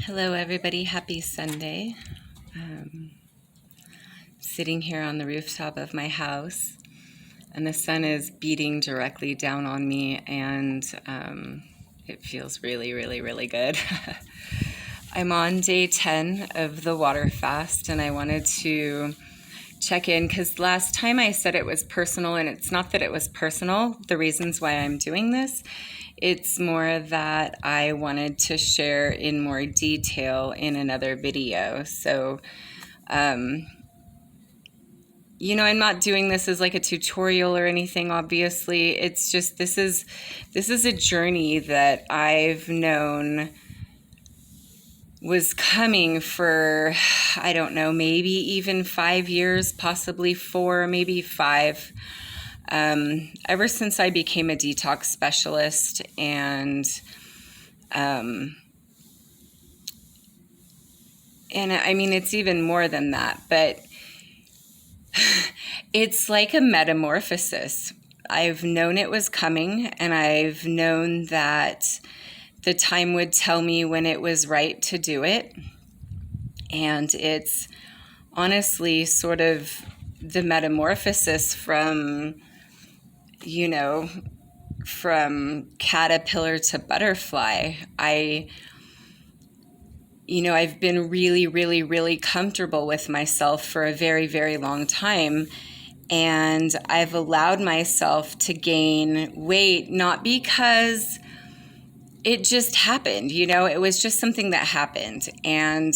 Hello, everybody. Happy Sunday. Sitting here on the rooftop of my house, and the sun is beating directly down on me, and it feels really, really, really good. I'm on day 10 of the water fast, and I wanted to check in because last time I said it was personal, and it's not that it was personal, the reasons why I'm doing this. It's more that I wanted to share in more detail in another video. So, I'm not doing this as like a tutorial or anything, obviously. It's just this is a journey that I've known was coming for, I don't know, maybe even 5 years, possibly 4, maybe 5. Ever since I became a detox specialist, and I mean, it's even more than that, but it's like a metamorphosis. I've known it was coming, and I've known that the time would tell me when it was right to do it. And it's honestly sort of the metamorphosis from caterpillar to butterfly. I've been really, really, really comfortable with myself for a very, very long time. And I've allowed myself to gain weight, not because it just happened, it was just something that happened. And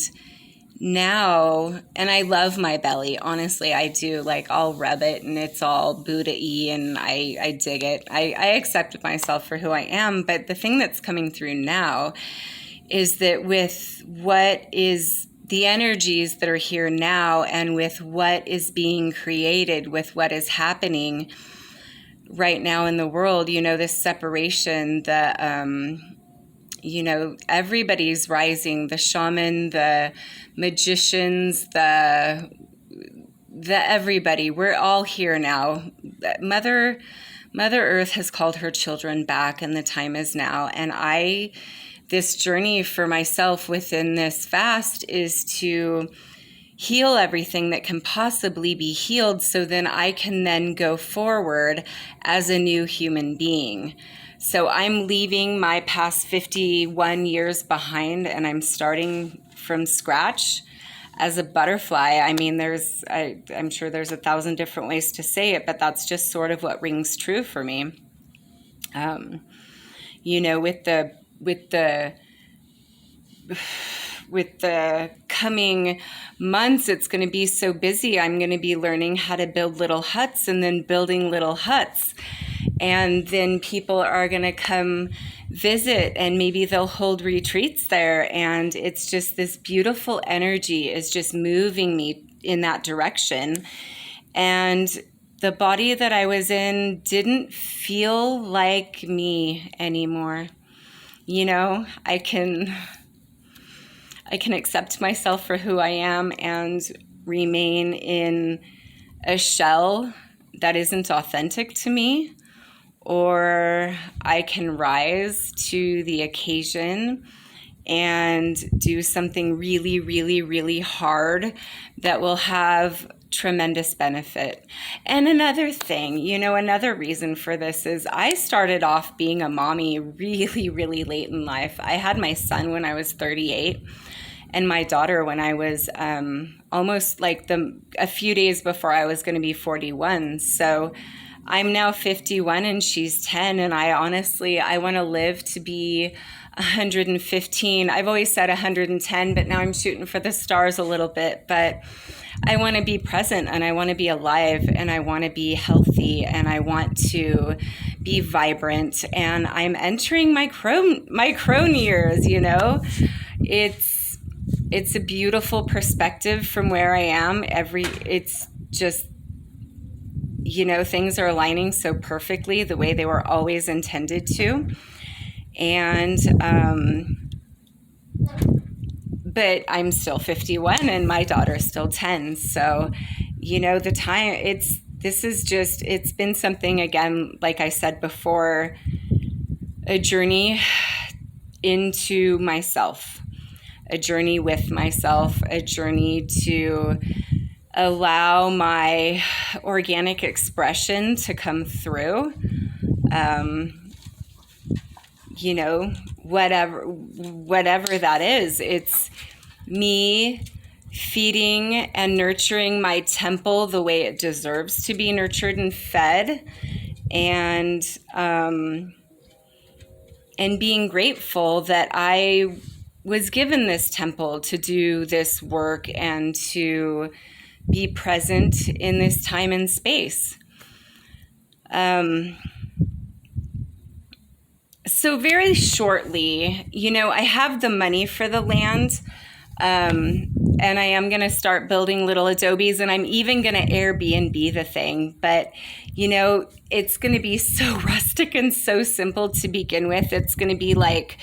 now, and I love my belly, honestly, I do. Like, I'll rub it and it's all Buddha-y, and I dig it. I accept myself for who I am. But the thing that's coming through now is that with what is the energies that are here now, and with what is being created, with what is happening right now in the world, this separation, everybody's rising, the shaman, the magicians, the everybody, we're all here now. Mother Earth has called her children back, and the time is now. And this journey for myself within this fast is to heal everything that can possibly be healed, so then I can then go forward as a new human being. So I'm leaving my past 51 years behind, and I'm starting from scratch as a butterfly. I mean, I'm sure there's 1,000 different ways to say it, but that's just sort of what rings true for me. With the coming months, it's going to be so busy. I'm going to be learning how to build little huts, and then building little huts. And then people are going to come visit, and maybe they'll hold retreats there. And it's just this beautiful energy is just moving me in that direction. And the body that I was in didn't feel like me anymore. I can accept myself for who I am and remain in a shell that isn't authentic to me, or I can rise to the occasion and do something really, really, really hard that will have tremendous benefit. And another thing, another reason for this is I started off being a mommy really, really late in life. I had my son when I was 38, and my daughter when I was almost like a few days before I was going to be 41. So I'm now 51 and she's 10, and I want to live to be 115. I've always said 110, but now I'm shooting for the stars a little bit. But I want to be present, and I want to be alive, and I want to be healthy, and I want to be vibrant. And I'm entering my crone years, It's a beautiful perspective from where I am. It's just, things are aligning so perfectly the way they were always intended to. And, but I'm still 51 and my daughter's still 10. So, the time, it's been something, again, like I said before, a journey into myself. a journey with myself, a journey to allow my organic expression to come through. You know, whatever that is, it's me feeding and nurturing my temple the way it deserves to be nurtured and fed, and being grateful that I was given this temple to do this work and to be present in this time and space. So very shortly, you know, I have the money for the land, and I am going to start building little adobes, and I'm even going to Airbnb the thing. But, you know, it's going to be so rustic and so simple to begin with. It's going to be like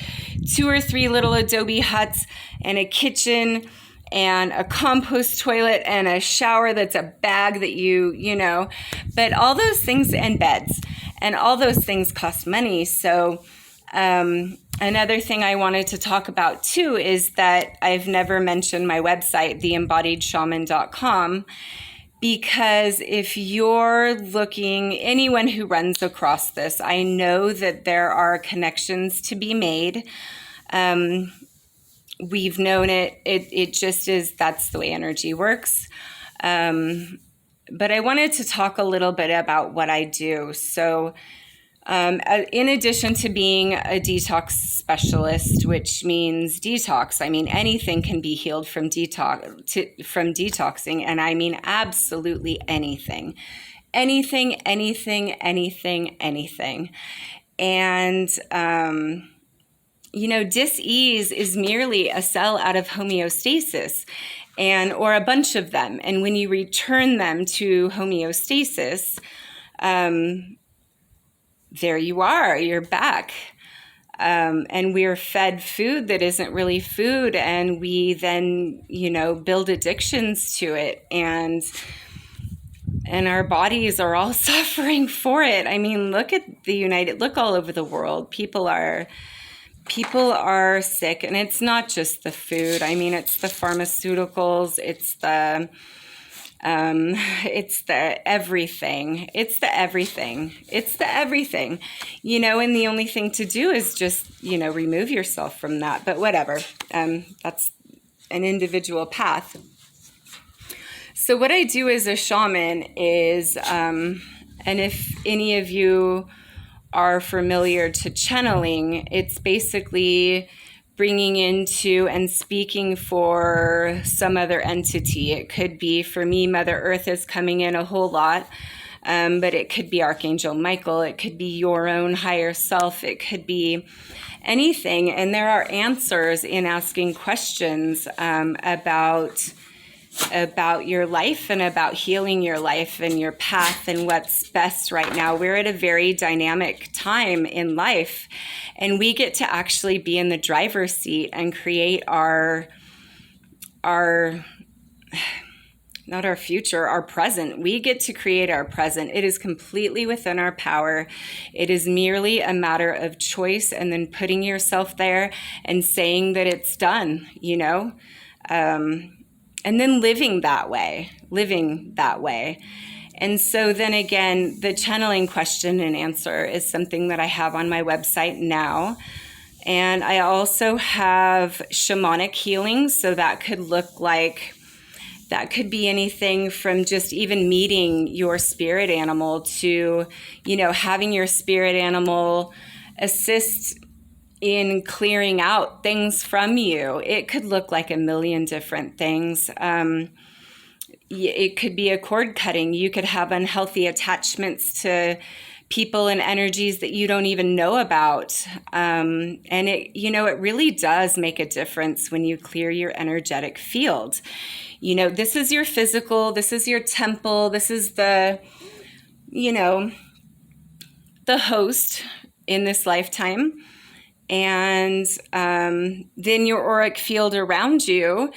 2 or 3 little adobe huts and a kitchen and a compost toilet and a shower that's a bag that you know. But all those things, and beds, and all those things cost money. So another thing I wanted to talk about too is that I've never mentioned my website, theembodiedshaman.com, because if you're looking, anyone who runs across this, I know that there are connections to be made. We've known it. It just is, that's the way energy works. But I wanted to talk a little bit about what I do. So in addition to being a detox specialist, which means detox, I mean, anything can be healed from detoxing. And I mean, absolutely anything. Anything. And, you know, dis-ease is merely a cell out of homeostasis, or a bunch of them. And when you return them to homeostasis, there you are, you're back. And we're fed food that isn't really food. And we then, you know, build addictions to it. And our bodies are all suffering for it. I mean, look all over the world. People are sick, and it's not just the food. I mean, it's the pharmaceuticals, it's the everything. It's the everything, you know, and the only thing to do is just, you know, remove yourself from that. But whatever, that's an individual path. So what I do as a shaman is, and if any of you are familiar to channeling, it's basically bringing into and speaking for some other entity. It could be, for me, Mother Earth is coming in a whole lot, but it could be Archangel Michael, it could be your own higher self, it could be anything. And there are answers in asking questions about your life and about healing your life and your path and what's best right now. We're at a very dynamic time in life, and we get to actually be in the driver's seat and create our not our future, our present. We get to create our present. It is completely within our power. It is merely a matter of choice and then putting yourself there and saying that it's done, you know? And then living that way. And so then again, the channeling question and answer is something that I have on my website now. And I also have shamanic healing. So that could be anything from just even meeting your spirit animal to, you know, having your spirit animal assist in clearing out things from you. It could look like a million different things. It could be a cord cutting. You could have unhealthy attachments to people and energies that you don't even know about. And it, you know, it really does make a difference when you clear your energetic field. You know, this is your physical, this is your temple, this is the, you know, the host in this lifetime. And then your auric field around you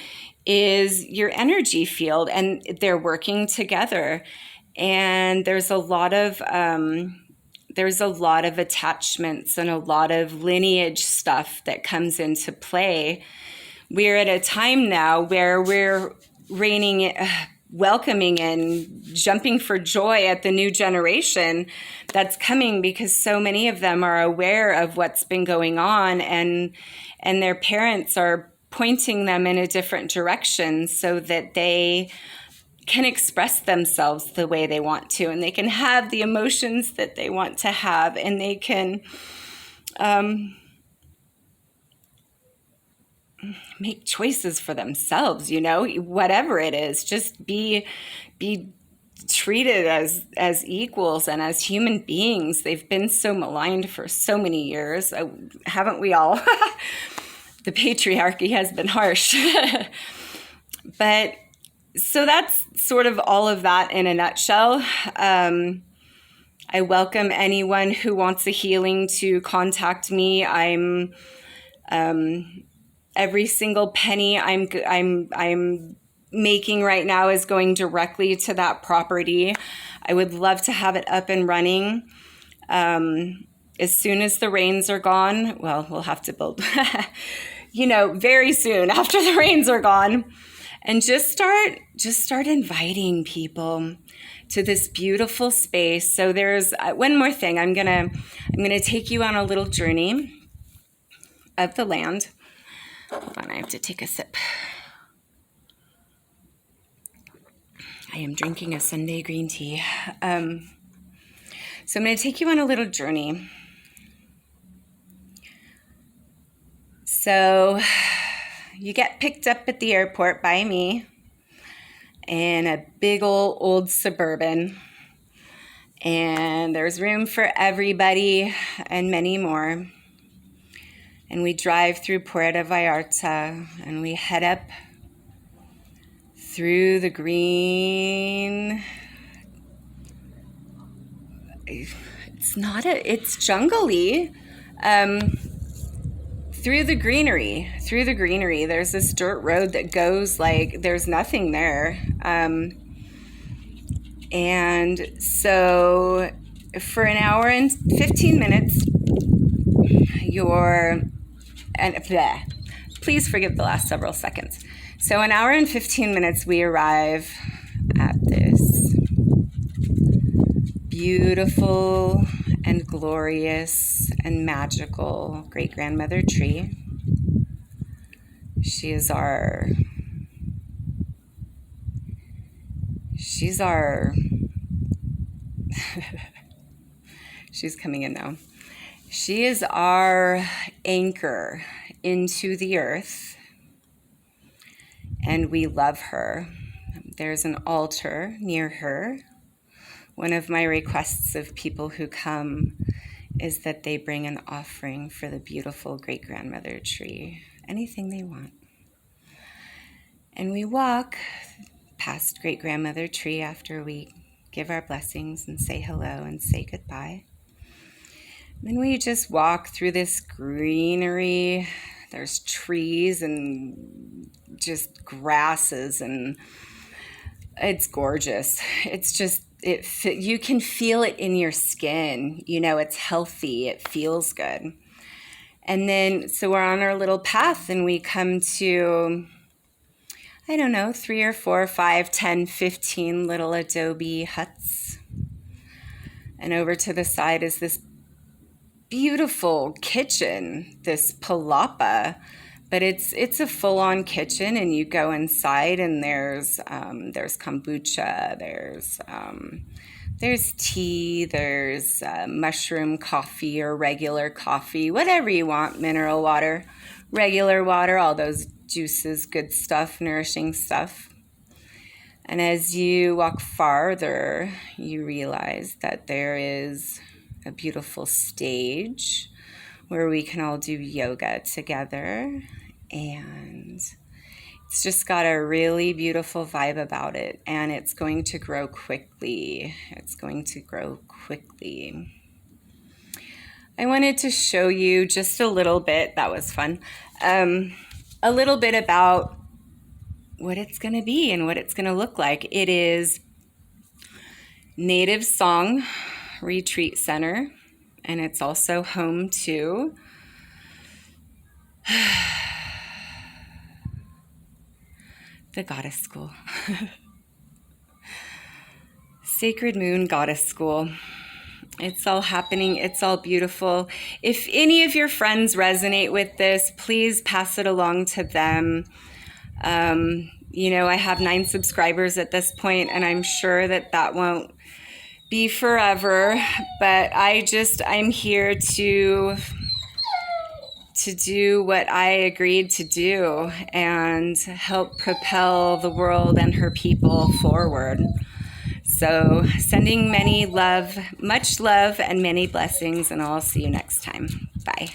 is your energy field, and they're working together. And there's a lot of attachments and a lot of lineage stuff that comes into play we're at a time now where we're welcoming and jumping for joy at the new generation that's coming, because so many of them are aware of what's been going on, and their parents are pointing them in a different direction so that they can express themselves the way they want to, and they can have the emotions that they want to have, and they can make choices for themselves, whatever it is. Just be treated as equals and as human beings. They've been so maligned for so many years, haven't we all? The patriarchy has been harsh. But so that's sort of all of that in a nutshell. I welcome anyone who wants a healing to contact me. I'm every single penny I'm making right now is going directly to that property. I would love to have it up and running as soon as the rains are gone. Well, we'll have to build, very soon after the rains are gone. And just start inviting people to this beautiful space. So there's one more thing. I'm gonna take you on a little journey of the land. Hold on, I have to take a sip. I am drinking a Sunday green tea. So I'm going to take you on a little journey. So you get picked up at the airport by me in a big old Suburban, and there's room for everybody and many more. And we drive through Puerto Vallarta, and we head up through the green. It's jungly. Through the greenery, there's this dirt road that goes like there's nothing there. And so for an hour and 15 minutes, please forgive the last several seconds. So an hour and 15 minutes, we arrive at this beautiful and glorious and magical great-grandmother tree. She's coming in now. She is our anchor into the earth, and we love her. There's an altar near her. One of my requests of people who come is that they bring an offering for the beautiful great-grandmother tree, anything they want. And we walk past great-grandmother tree after we give our blessings and say hello and say goodbye. Then we just walk through this greenery. There's trees and just grasses, and it's gorgeous. It's just, you can feel it in your skin. It's healthy. It feels good. And then, so we're on our little path, and we come to, 3 or 4, 5, 10, 15 little adobe huts. And over to the side is this beautiful kitchen, this palapa, but it's a full-on kitchen, and you go inside, and there's kombucha, there's tea, there's mushroom coffee or regular coffee, whatever you want, mineral water, regular water, all those juices, good stuff, nourishing stuff. And as you walk farther, you realize that there is a beautiful stage where we can all do yoga together, and it's just got a really beautiful vibe about it, and it's going to grow quickly. I wanted to show you just a little bit, that was fun, a little bit about what it's going to be and what it's going to look like. It is Native Song Retreat Center, and it's also home to the Goddess School. Sacred Moon Goddess School. It's all happening. It's all beautiful. If any of your friends resonate with this, please pass it along to them. I have 9 subscribers at this point, and I'm sure that won't be forever. But I'm here to do what I agreed to do and help propel the world and her people forward. So sending much love and many blessings, and I'll see you next time. Bye.